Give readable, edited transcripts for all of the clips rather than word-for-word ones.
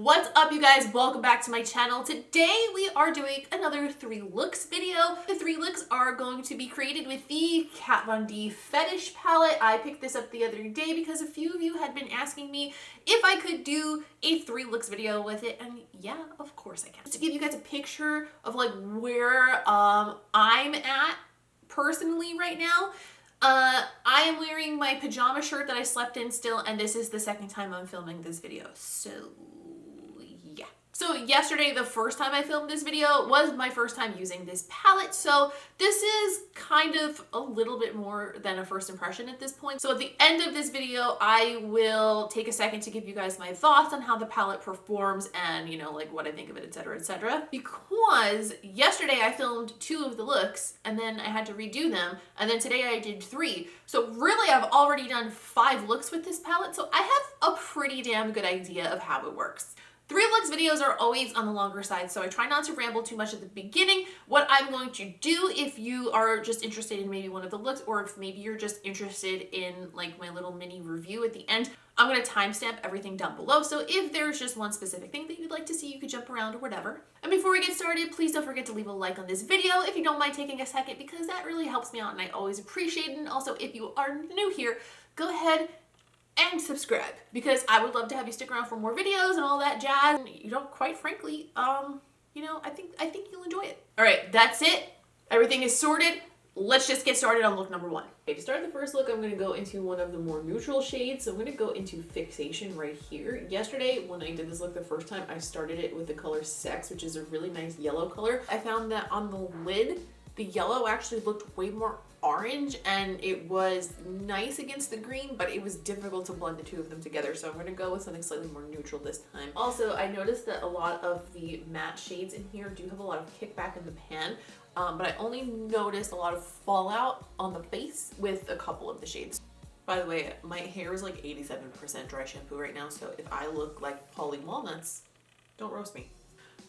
What's up, you guys? Welcome back to my channel. Today we are doing another 3 looks video. The 3 looks are going to be created with the D Fetish Palette. I picked this up the other day because a few of you had been asking me if I could do a 3 looks video with it, and yeah, of course I can. Just to give you guys a picture of like where I'm at personally right now. I am wearing my pajama shirt that I slept in still, and this is the second time I'm filming this video, so yeah. So yesterday, the first time I filmed this video was my first time using this palette, so this is kind of a little bit more than a first impression at this point. So at the end of this video, I will take a second to give you guys my thoughts on how the palette performs and, you know, like what I think of it, etc, etc. Because yesterday I filmed 2 of the looks and then I had to redo them, and then today I did 3. So really I've already done 5 looks with this palette, so I have a pretty damn good idea of how it works. 3 looks videos are always on the longer side, so I try not to ramble too much at the beginning. What I'm going to do, if you are just interested in maybe one of the looks, or if maybe you're just interested in like my little mini review at the end, I'm going to timestamp everything down below. So if there's just one specific thing that you'd like to see, you could jump around or whatever. And before we get started, please don't forget to leave a like on this video if you don't mind taking a second, because that really helps me out and I always appreciate it. And also, if you are new here, go ahead and subscribe, because I would love to have you stick around for more videos and all that jazz. And, you know, quite frankly, you know, I think you'll enjoy it. All right, that's it. Everything is sorted. Let's just get started on look number 1. Okay, to start the first look, I'm going to go into one of the more neutral shades. So I'm going to go into Fixation right here. Yesterday, when I did this look the first time, I started it with the color Sex, which is a really nice yellow color. I found that on the lid, the yellow actually looked way more orange, and it was nice against the green, but it was difficult to blend the 2 of them together. So I'm going to go with something slightly more neutral this time. Also, I noticed that a lot of the matte shades in here do have a lot of kickback in the pan, but I only noticed a lot of fallout on the face with a couple of the shades. By the way, my hair is like 87% dry shampoo right now, so if I look like Polly Walnuts, don't roast me.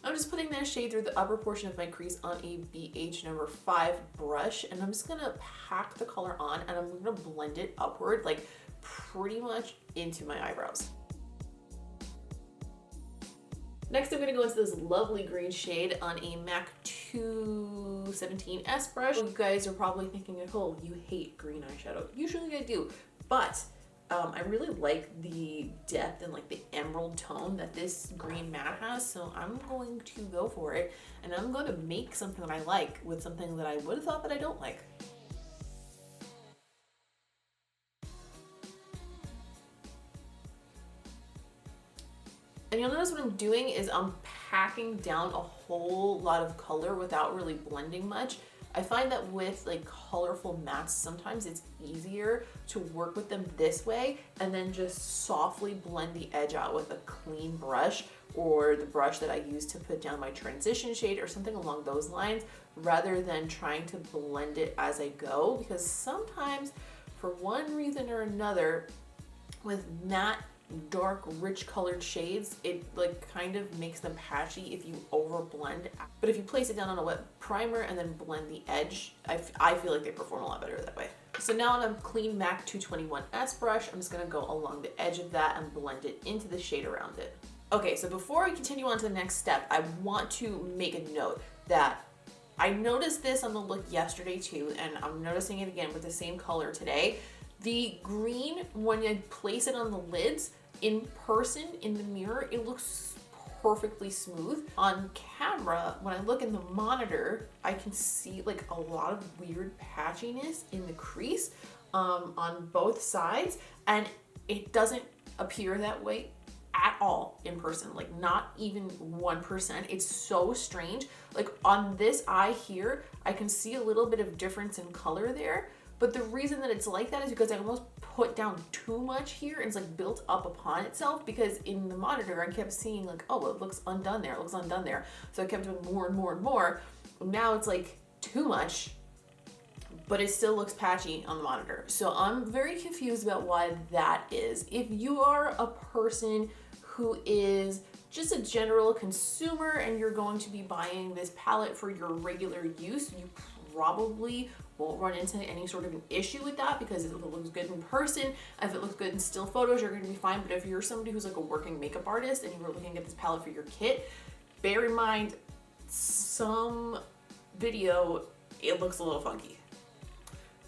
I'm just putting that shade through the upper portion of my crease on a BH number 5 brush, and I'm just gonna pack the color on and I'm gonna blend it upward, like pretty much into my eyebrows. Next, I'm gonna go into this lovely green shade on a MAC 217S brush. You guys are probably thinking, Nicole, you hate green eyeshadow. Usually I do, but I really like the depth and like the emerald tone that this green matte has, so I'm going to go for it, and I'm going to make something that I like with something that I would have thought that I don't like. And you'll notice what I'm doing is I'm packing down a whole lot of color without really blending much. I find that with like colorful mattes, sometimes it's easier to work with them this way and then just softly blend the edge out with a clean brush, or the brush that I use to put down my transition shade or something along those lines, rather than trying to blend it as I go, because sometimes for one reason or another with matte dark rich colored shades, it like kind of makes them patchy if you over blend. But if you place it down on a wet primer and then blend the edge, I feel like they perform a lot better that way. So now on a clean MAC 221S brush, I'm just going to go along the edge of that and blend it into the shade around it. Okay, so before I continue on to the next step, I want to make a note that I noticed this on the look yesterday too, and I'm noticing it again with the same color today. The green, when I place it on the lids, in person, in the mirror, it looks perfectly smooth. On camera, when I look in the monitor, I can see like a lot of weird patchiness in the crease on both sides, and it doesn't appear that way at all in person, like not even 1%. It's so strange. Like on this eye here, I can see a little bit of difference in color there. But the reason that it's like that is because I almost put down too much here, and it's like built up upon itself, because in the monitor I kept seeing like, oh, it looks undone there, it looks undone there. So I kept doing more and more and more. Now it's like too much, but it still looks patchy on the monitor. So I'm very confused about why that is. If you are a person who is just a general consumer and you're going to be buying this palette for your regular use, you probably won't run into any sort of an issue with that because if it looks good in person, if it looks good in still photos, you're going to be fine. But if you're somebody who's like a working makeup artist and you were looking at this palette for your kit, bear in mind some video, it looks a little funky.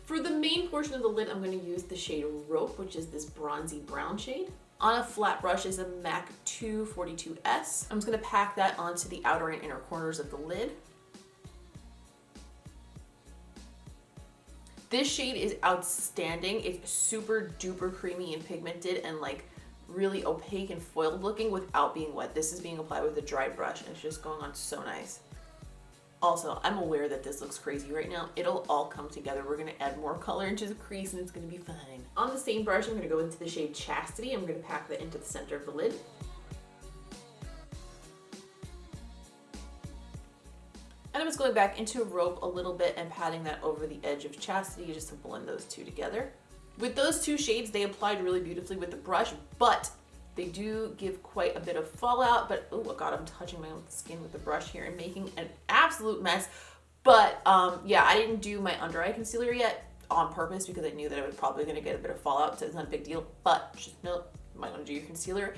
For the main portion of the lid, I'm going to use the shade Rope, which is this bronzy brown shade. On a flat brush is a MAC 242S. I'm just going to pack that onto the outer and inner corners of the lid. This shade is outstanding. It's super duper creamy and pigmented and like really opaque and foiled looking without being wet. This is being applied with a dry brush and it's just going on so nice. Also, I'm aware that this looks crazy right now. It'll all come together. We're gonna add more color into the crease and it's gonna be fine. On the same brush, I'm gonna go into the shade Chastity. I'm gonna pack that into the center of the lid. And I'm just going back into Rope a little bit and patting that over the edge of Chastity just to blend those two together. With those two shades, they applied really beautifully with the brush, but they do give quite a bit of fallout. But oh god, I'm touching my own skin with the brush here and making an absolute mess. But yeah, I didn't do my under eye concealer yet on purpose because I knew that I was probably going to get a bit of fallout, so it's not a big deal. But just know you might want to do your concealer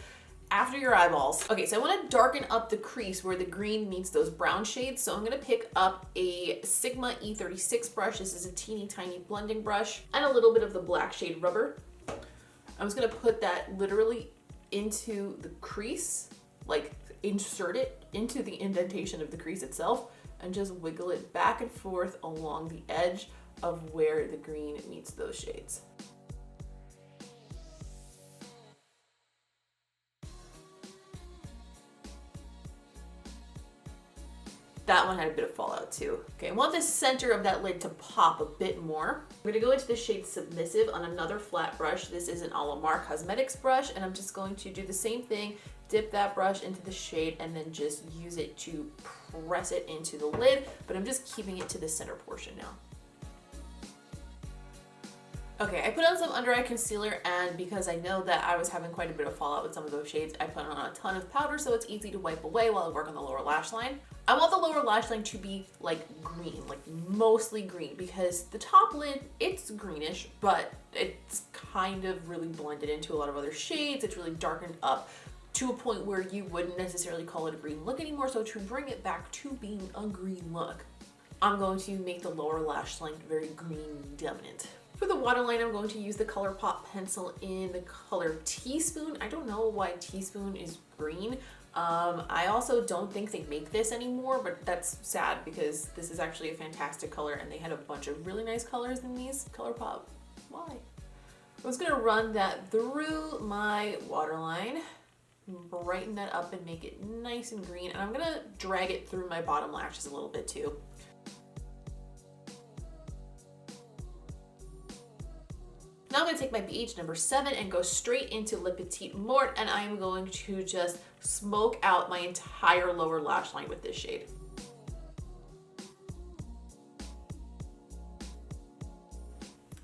after your eyeballs. Okay, so I want to darken up the crease where the green meets those brown shades. So I'm going to pick up a Sigma E36 brush. This is a teeny tiny blending brush and a little bit of the black shade Rubber. I'm just going to put that literally into the crease, like insert it into the indentation of the crease itself and just wiggle it back and forth along the edge of where the green meets those shades. That one had a bit of fallout too. Okay, I want the center of that lid to pop a bit more. I'm gonna go into the shade Submissive on another flat brush. This is an Alamar Cosmetics brush, and I'm just going to do the same thing, dip that brush into the shade, and then just use it to press it into the lid, but I'm just keeping it to the center portion now. Okay, I put on some under eye concealer, and because I know that I was having quite a bit of fallout with some of those shades, I put on a ton of powder so it's easy to wipe away while I work on the lower lash line. I want the lower lash line to be like green, like mostly green, because the top lid, it's greenish, but it's kind of really blended into a lot of other shades. It's really darkened up to a point where you wouldn't necessarily call it a green look anymore. So to bring it back to being a green look, I'm going to make the lower lash line very green dominant. For the waterline, I'm going to use the ColourPop pencil in the color Teaspoon. I don't know why Teaspoon is green. I also don't think they make this anymore, but that's sad because this is actually a fantastic color and they had a bunch of really nice colors in these. ColourPop, why? I was gonna run that through my waterline, brighten that up and make it nice and green. And I'm gonna drag it through my bottom lashes a little bit too. Now I'm going to take my BH number 7 and go straight into Le Petit Mort, and I am going to just smoke out my entire lower lash line with this shade.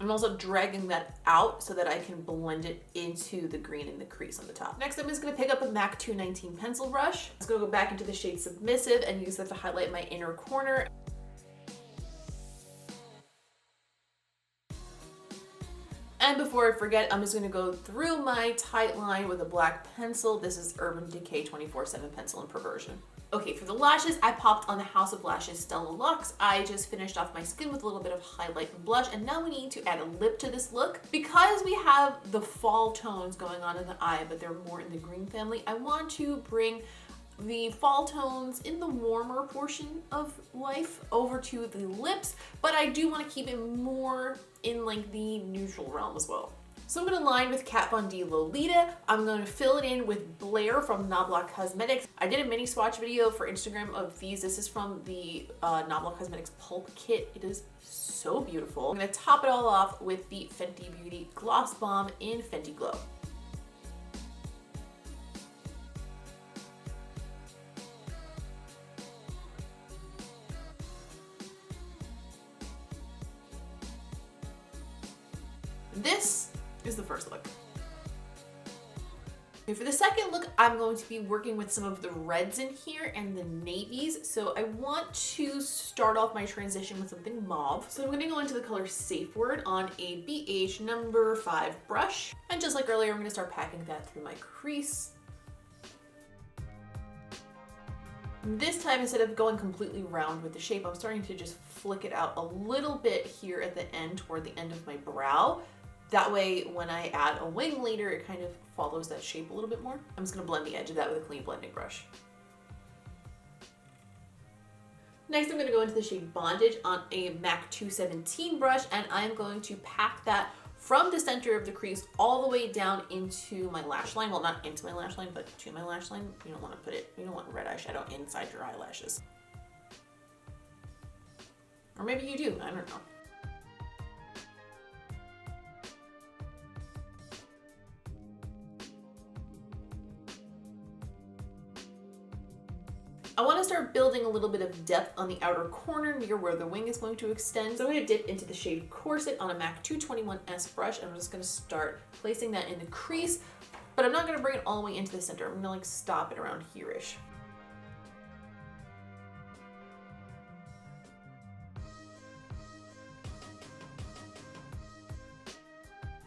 I'm also dragging that out so that I can blend it into the green in the crease on the top. Next, I'm just going to pick up a MAC 219 pencil brush. I'm just going to go back into the shade Submissive and use that to highlight my inner corner. And before I forget, I'm just going to go through my tight line with a black pencil. This is Urban Decay 24/7 pencil in Perversion. Okay, for the lashes, I popped on the House of Lashes Stella Luxe. I just finished off my skin with a little bit of highlight and blush, and now we need to add a lip to this look. Because we have the fall tones going on in the eye, but they're more in the green family, I want to bring the fall tones in the warmer portion of life over to the lips, but I do want to keep it more in like the neutral realm as well. So I'm going to line with Kat Von D Lolita. I'm going to fill it in with BLAIR from NABLA Cosmetics. I did a mini swatch video for Instagram of these. This is from the NABLA Cosmetics Pulp Kit. It is so beautiful. I'm going to top it all off with the Fenty Beauty Gloss Bomb in Fenty Glow. This is the first look. Okay, for the second look, I'm going to be working with some of the reds in here and the navies. So I want to start off my transition with something mauve. So I'm going to go into the color Safe Word on a BH number 5 brush. And just like earlier, I'm going to start packing that through my crease. This time, instead of going completely round with the shape, I'm starting to just flick it out a little bit here at the end, toward the end of my brow. That way, when I add a wing later, it kind of follows that shape a little bit more. I'm just gonna blend the edge of that with a clean blending brush. Next, I'm gonna go into the shade Bondage on a MAC 217 brush, and I'm going to pack that from the center of the crease all the way down into my lash line. Well, not into my lash line, but to my lash line. You don't want to you don't want red eyeshadow inside your eyelashes. Or maybe you do, I don't know. I want to start building a little bit of depth on the outer corner near where the wing is going to extend. So I'm going to dip into the shade Corset on a MAC 221S brush, and I'm just going to start placing that in the crease, but I'm not going to bring it all the way into the center. I'm going to like stop it around here-ish.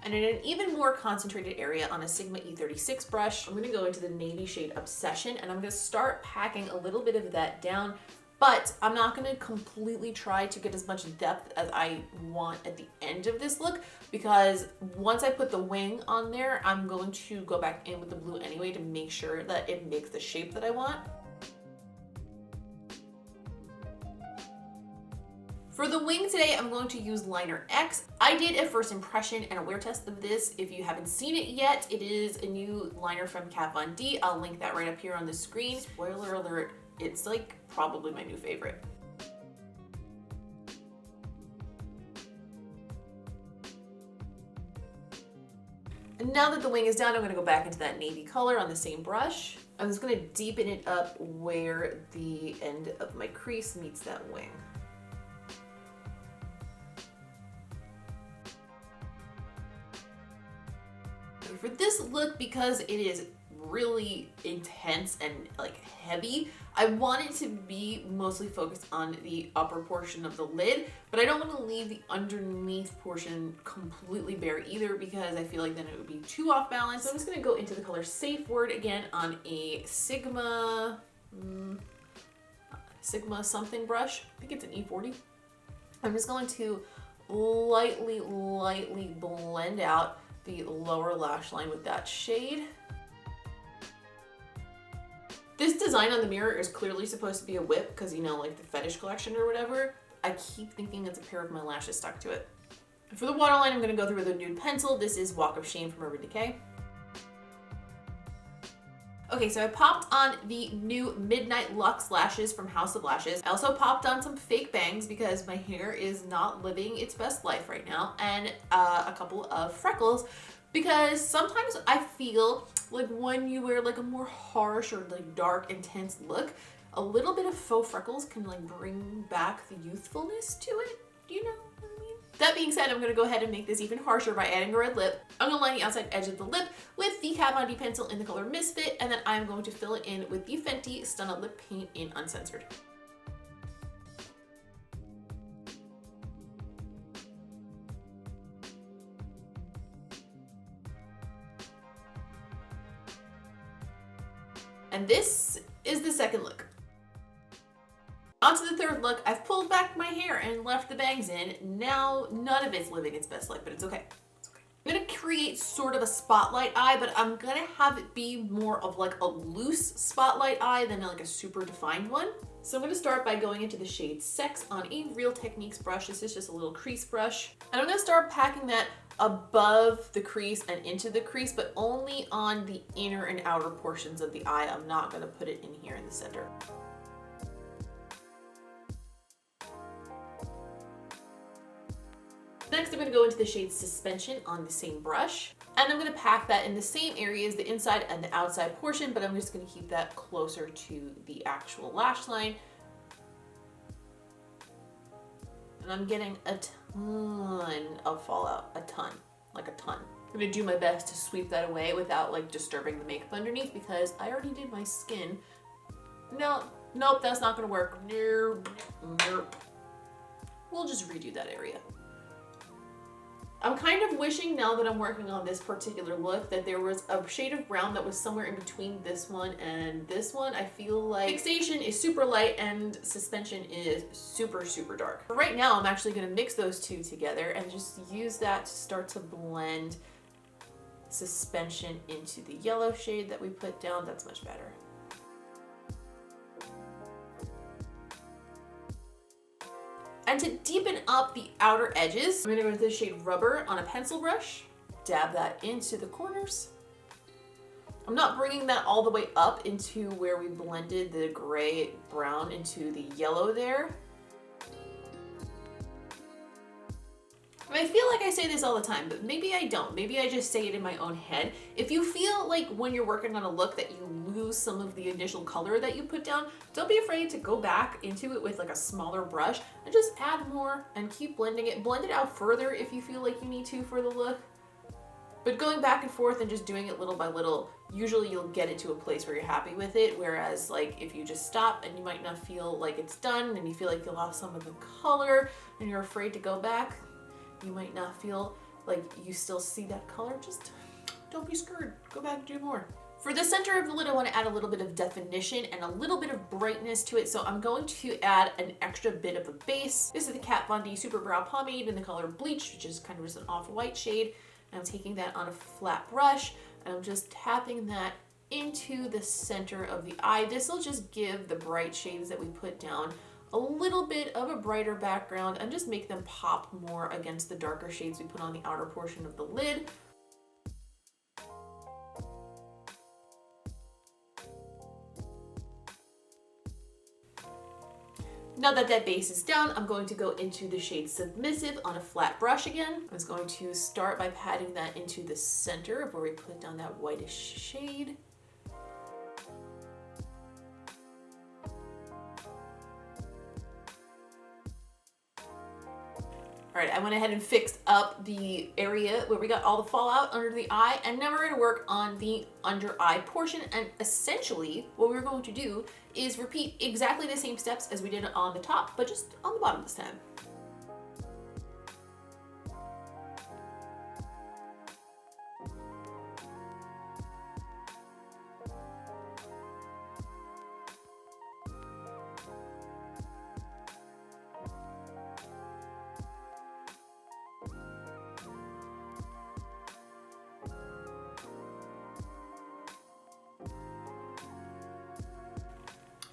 And in an even more concentrated area on a Sigma E36 brush, I'm gonna go into the navy shade Obsession, and I'm gonna start packing a little bit of that down, but I'm not gonna completely try to get as much depth as I want at the end of this look, because once I put the wing on there, I'm going to go back in with the blue anyway to make sure that it makes the shape that I want. For the wing today, I'm going to use Liner X. I did a first impression and a wear test of this. If you haven't seen it yet, it is a new liner from Kat Von D. I'll link that right up here on the screen. Spoiler alert, it's like probably my new favorite. And now that the wing is down, I'm gonna go back into that navy color on the same brush. I'm just gonna deepen it up where the end of my crease meets that wing. For this look, because it is really intense and like heavy, I want it to be mostly focused on the upper portion of the lid, but I don't want to leave the underneath portion completely bare either, because I feel like then it would be too off balance. So I'm just going to go into the color Safe Word again on a Sigma something brush. I think it's an E40. I'm just going to lightly blend out the lower lash line with that shade. This design on the mirror is clearly supposed to be a whip, because you know, like the Fetish collection or whatever. I keep thinking it's a pair of my lashes stuck to it. For the waterline, I'm going to go through with a nude pencil. This is Walk of Shame from Urban Decay. Okay, so I popped on the new Midnight Luxe lashes from House of Lashes. I also popped on some fake bangs because my hair is not living its best life right now, and a couple of freckles, because sometimes I feel like when you wear like a more harsh or like dark, intense look, a little bit of faux freckles can like bring back the youthfulness to it, you know what I mean? That being said, I'm gonna go ahead and make this even harsher by adding a red lip. I'm gonna line the outside edge of the lip with the Kat Von D pencil in the color Misfit, and then I'm going to fill it in with the Fenty Stun Up Lip Paint in Uncensored. And this is the second look. On to the third look. I've pulled back my hair and left the bangs in. Now none of it's living its best life, but it's okay. It's okay. I'm gonna create sort of a spotlight eye, but I'm gonna have it be more of like a loose spotlight eye than like a super defined one. So I'm gonna start by going into the shade Sex on a Real Techniques brush. This is just a little crease brush. And I'm gonna start packing that above the crease and into the crease, but only on the inner and outer portions of the eye. I'm not gonna put it in here in the center. Next, I'm going to go into the shade Suspension on the same brush, and I'm going to pack that in the same areas, the inside and the outside portion, but I'm just going to keep that closer to the actual lash line. And I'm getting a ton of fallout, a ton, like a ton. I'm gonna do my best to sweep that away without like disturbing the makeup underneath because I already did my skin. No, nope, that's not gonna work. Nope, nope. We'll just redo that area. I'm kind of wishing now that I'm working on this particular look that there was a shade of brown that was somewhere in between this one and this one. I feel like fixation is super light and suspension is super, super dark. But right now I'm actually gonna mix those two together and just use that to start to blend suspension into the yellow shade that we put down. That's much better. And to deepen up the outer edges, I'm gonna go with the shade Rubber on a pencil brush, dab that into the corners. I'm not bringing that all the way up into where we blended the gray brown into the yellow there. I feel like I say this all the time, but maybe I don't. Maybe I just say it in my own head. If you feel like when you're working on a look that you lose some of the initial color that you put down, don't be afraid to go back into it with like a smaller brush and just add more and keep blending it. Blend it out further if you feel like you need to for the look. But going back and forth and just doing it little by little, usually you'll get it to a place where you're happy with it. Whereas like if you just stop and you might not feel like it's done and you feel like you lost some of the color and you're afraid to go back, you might not feel like you still see that color. Just don't be scared. Go back and do more. For the center of the lid, I want to add a little bit of definition and a little bit of brightness to it. So I'm going to add an extra bit of a base. This is the Kat Von D Super Brow Pomade in the color Bleach, which is kind of just an off-white shade. And I'm taking that on a flat brush and I'm just tapping that into the center of the eye. This will just give the bright shades that we put down a little bit of a brighter background and just make them pop more against the darker shades we put on the outer portion of the lid. Now that that base is down, I'm going to go into the shade Submissive on a flat brush again. I was going to start by patting that into the center of where we put down that whitish shade. All right, I went ahead and fixed up the area where we got all the fallout under the eye, and now we're going to work on the under eye portion. And essentially what we're going to do is repeat exactly the same steps as we did on the top, but just on the bottom this time.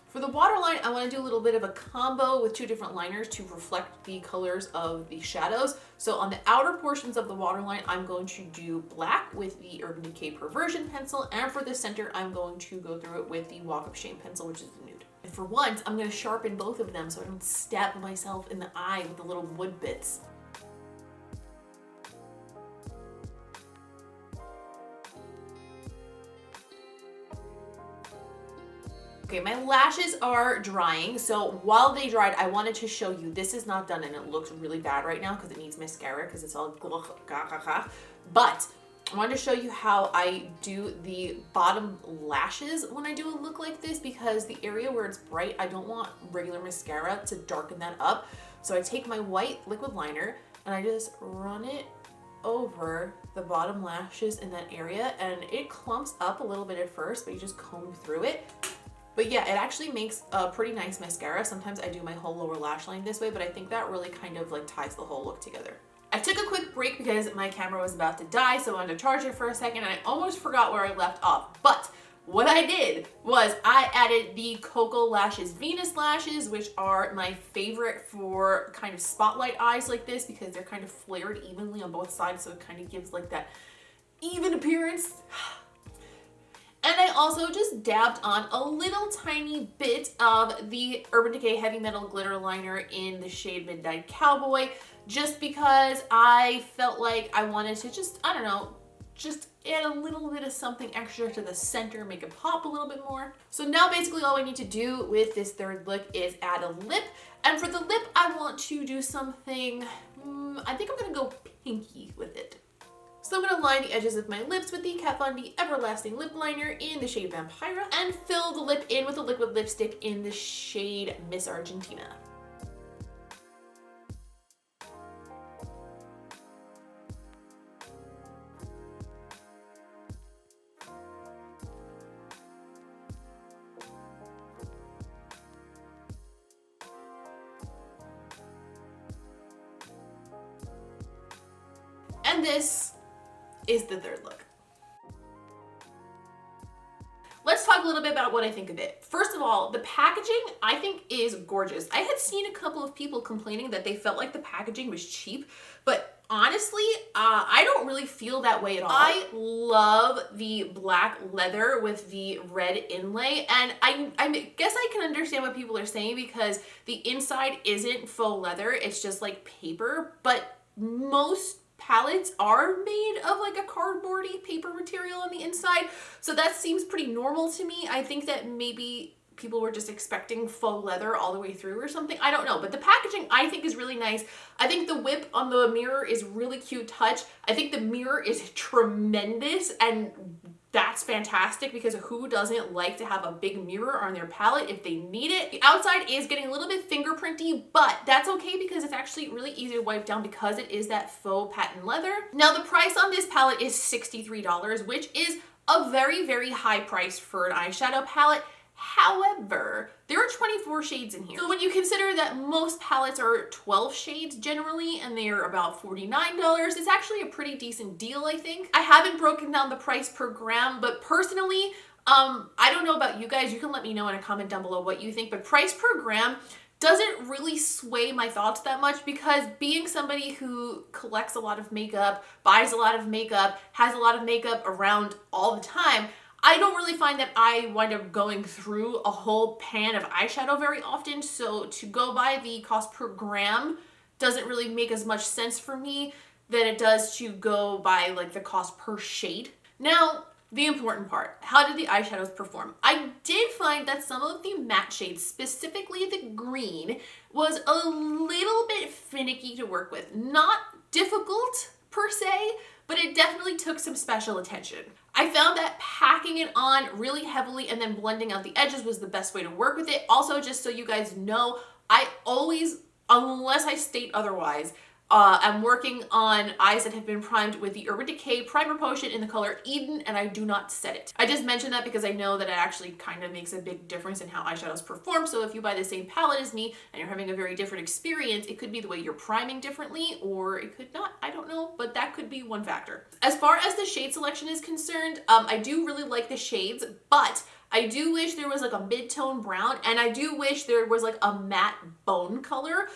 For the waterline, I want to do a little bit of a combo with two different liners to reflect the colors of the shadows. So on the outer portions of the waterline, I'm going to do black with the Urban Decay Perversion pencil, and for the center, I'm going to go through it with the Walk of Shame pencil, which is the nude. And for once, I'm going to sharpen both of them so I don't stab myself in the eye with the little wood bits. Okay, my lashes are drying, so while they dried, I wanted to show you, this is not done and it looks really bad right now because it needs mascara because it's all but I wanted to show you how I do the bottom lashes when I do a look like this, because the area where it's bright, I don't want regular mascara to darken that up. So I take my white liquid liner and I just run it over the bottom lashes in that area, and it clumps up a little bit at first, but you just comb through it. But yeah, it actually makes a pretty nice mascara. Sometimes I do my whole lower lash line this way, but I think that really kind of like ties the whole look together. I took a quick break because my camera was about to die, so I wanted to charge it for a second, and I almost forgot where I left off. But what I did was I added the KOKO Lashes Venus Lashes, which are my favorite for kind of spotlight eyes like this because they're kind of flared evenly on both sides, so it kind of gives like that even appearance. And I also just dabbed on a little tiny bit of the Urban Decay Heavy Metal Glitter Liner in the shade Midnight Cowboy, just because I felt like I wanted to just, I don't know, just add a little bit of something extra to the center, make it pop a little bit more. So now basically all I need to do with this third look is add a lip. And for the lip, I want to do something, I think I'm gonna go pinky with it. So I'm going to line the edges of my lips with the Kat Von D Everlasting Lip Liner in the shade Vampira and fill the lip in with a liquid lipstick in the shade Miss Argentina. And this is the third look. Let's talk a little bit about what I think of it. First of all, the packaging I think is gorgeous. I had seen a couple of people complaining that they felt like the packaging was cheap, but honestly, I don't really feel that way at all. I love the black leather with the red inlay, and I guess I can understand what people are saying because the inside isn't faux leather, it's just like paper, but most palettes are made of like a cardboardy paper material on the inside, so that seems pretty normal to me. I think that maybe people were just expecting faux leather all the way through or something. I don't know, but the packaging I think is really nice. I think the whip on the mirror is really cute touch. I think the mirror is tremendous, and that's fantastic because who doesn't like to have a big mirror on their palette if they need it? The outside is getting a little bit fingerprinty, but that's okay because it's actually really easy to wipe down because it is that faux patent leather. Now the price on this palette is $63, which is a very, very high price for an eyeshadow palette. However, there are 24 shades in here. So when you consider that most palettes are 12 shades generally and they are about $49, it's actually a pretty decent deal, I think. I haven't broken down the price per gram, but personally, I don't know about you guys. You can let me know in a comment down below what you think, but price per gram doesn't really sway my thoughts that much because being somebody who collects a lot of makeup, buys a lot of makeup, has a lot of makeup around all the time, I don't really find that I wind up going through a whole pan of eyeshadow very often, so to go by the cost per gram doesn't really make as much sense for me than it does to go by like the cost per shade. Now, the important part, how did the eyeshadows perform? I did find that some of the matte shades, specifically the green, was a little bit finicky to work with. Not difficult per se, but it definitely took some special attention. I found that packing it on really heavily and then blending out the edges was the best way to work with it. Also, just so you guys know, I always, unless I state otherwise, I'm working on eyes that have been primed with the Urban Decay Primer Potion in the color Eden, and I do not set it. I just mentioned that because I know that it actually kind of makes a big difference in how eyeshadows perform. So if you buy the same palette as me and you're having a very different experience, it could be the way you're priming differently, or it could not, I don't know, but that could be one factor. As far as the shade selection is concerned, I do really like the shades, but I do wish there was like a mid-tone brown, and I do wish there was like a matte bone color.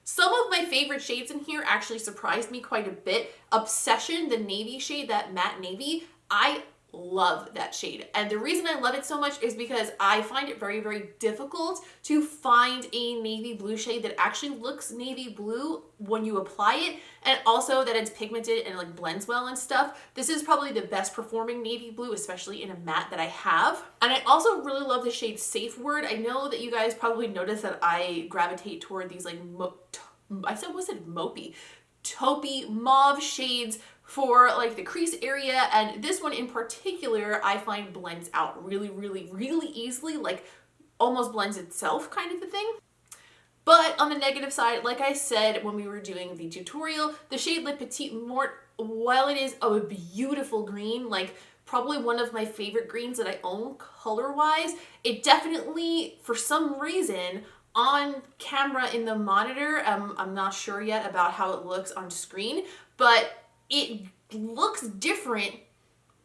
Some of my favorite shades in here actually surprised me quite a bit. Obsession, the navy shade, that matte navy, I love that shade. And the reason I love it so much is because I find it very, very difficult to find a navy blue shade that actually looks navy blue when you apply it, and also that it's pigmented and like blends well and stuff. This is probably the best performing navy blue, especially in a matte, that I have. And I also really love the shade Safe Word. I know that you guys probably noticed that I gravitate toward these like taupey mauve shades for like the crease area, and this one in particular I find blends out really, really, really easily, like almost blends itself kind of a thing. But on the negative side, like I said when we were doing the tutorial, the shade Le Petit Mort, while it is a beautiful green, like probably one of my favorite greens that I own color-wise, it definitely, for some reason, on camera in the monitor, I'm not sure yet about how it looks on screen, but it looks different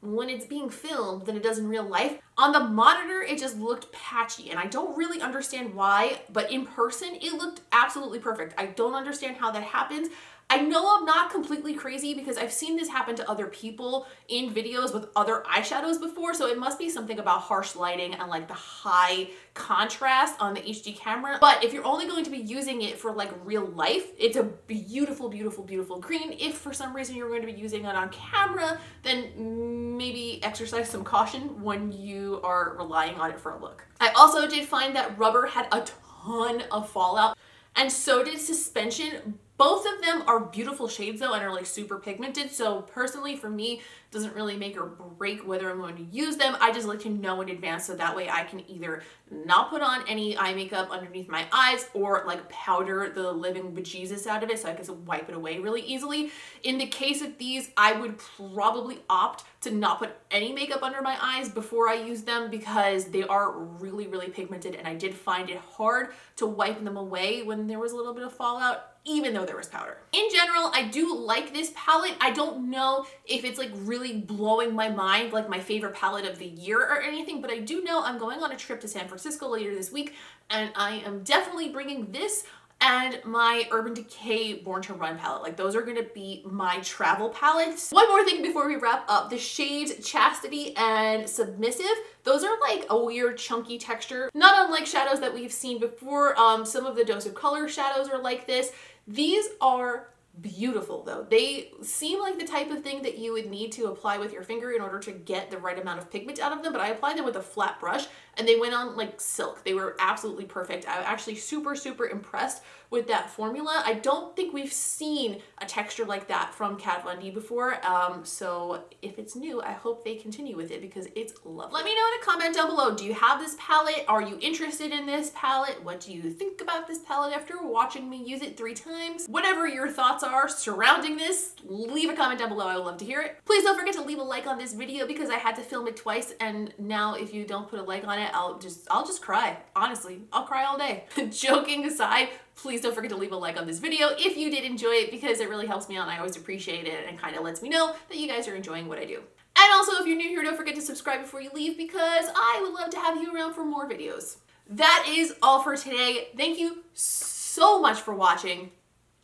when it's being filmed than it does in real life. On the monitor, it just looked patchy, and I don't really understand why, but in person, it looked absolutely perfect. I don't understand how that happens. I know I'm not completely crazy because I've seen this happen to other people in videos with other eyeshadows before, so it must be something about harsh lighting and like the high contrast on the HD camera. But if you're only going to be using it for like real life, it's a beautiful, beautiful, beautiful green. If for some reason you're going to be using it on camera, then maybe exercise some caution when you are relying on it for a look. I also did find that rubber had a ton of fallout, and so did suspension, Both of them are beautiful shades though and are like super pigmented. So personally for me, it doesn't really make or break whether I'm going to use them. I just like to know in advance so that way I can either not put on any eye makeup underneath my eyes or like powder the living bejesus out of it so I can wipe it away really easily. In the case of these, I would probably opt to not put any makeup under my eyes before I use them because they are really, really pigmented and I did find it hard to wipe them away when there was a little bit of fallout, even though there was powder. In general, I do like this palette. I don't know if it's like really blowing my mind like my favorite palette of the year or anything, but I do know I'm going on a trip to San Francisco later this week and I am definitely bringing this and my Urban Decay Born to Run palette. Like those are gonna be my travel palettes. One more thing before we wrap up, the shades Chastity and Submissive, those are like a weird chunky texture, not unlike shadows that we've seen before. Some of the Dose of Color shadows are like this. These are beautiful though. They seem like the type of thing that you would need to apply with your finger in order to get the right amount of pigment out of them, but I applied them with a flat brush and they went on like silk. They were absolutely perfect. I'm actually super, super impressed with that formula. I don't think we've seen a texture like that from Kat Von D before, so if it's new, I hope they continue with it because it's lovely. Let me know in a comment down below, do you have this palette? Are you interested in this palette? What do you think about this palette after watching me use it 3 times? Whatever your thoughts are surrounding this, leave a comment down below. I would love to hear it. Please don't forget to leave a like on this video because I had to film it twice and now if you don't put a like on it, I'll just cry. Honestly, I'll cry all day. Joking aside, please don't forget to leave a like on this video if you did enjoy it because it really helps me out and I always appreciate it and kind of lets me know that you guys are enjoying what I do. And also if you're new here, don't forget to subscribe before you leave because I would love to have you around for more videos. That is all for today. Thank you so much for watching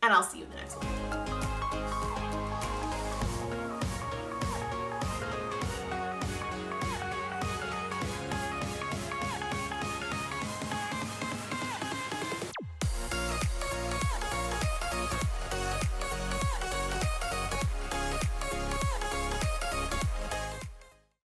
and I'll see you in the next one.